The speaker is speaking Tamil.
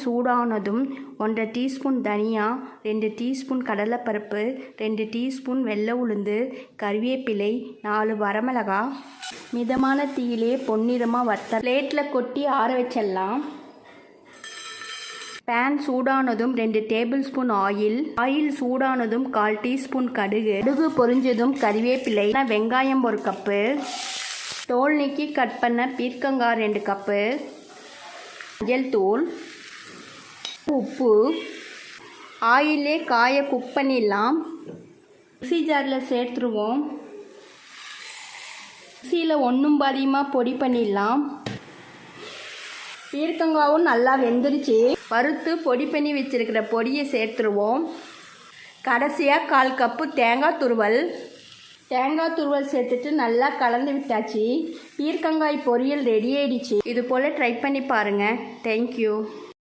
சூடானதும் 1/2 டீஸ்பூன் தனியா, 2 டீஸ்பூன் கடலைப்பருப்பு, 2 டீஸ்பூன் வெள்ளை உளுந்து, கறிவேப்பிலை, 4 வரமிளகா மிதமான தீயிலே பொன்னிறமாக வறுத்த பிளேட்டில் கொட்டி ஆற வச்சிடலாம். பேன் சூடானதும் 2 டேபிள் ஸ்பூன் ஆயில் சூடானதும் 1/4 டீஸ்பூன் கடுகு பொரிஞ்சதும் கறிவேப்பிலை, வெங்காயம் 1 கப்பு, தோல் நீக்கி கட் பண்ண பீர்க்கங்காய் 2 கப்பு, மஞ்சள் தூள், உப்பு, ஆயிலே காயை குக் பண்ணிடலாம். மிக்ஸி ஜாரில் சேர்த்துருவோம். மிக்ஸியில் ஒன்றும் பாதியமாக பொடி பண்ணிடலாம். பீர்க்கங்காவும் நல்லா வெந்துருச்சு. வறுத்து பொடி பண்ணி வச்சுருக்கிற பொடியை சேர்த்துருவோம். கடைசியாக 1/4 கப்பு தேங்காய் துருவல் சேர்த்துட்டு நல்லா கலந்து விட்டாச்சு. பீர்க்கங்காய் பொரியல் ரெடி ஆயிடுச்சு. இது போல் ட்ரை பண்ணி பாருங்கள். தேங்க்யூ.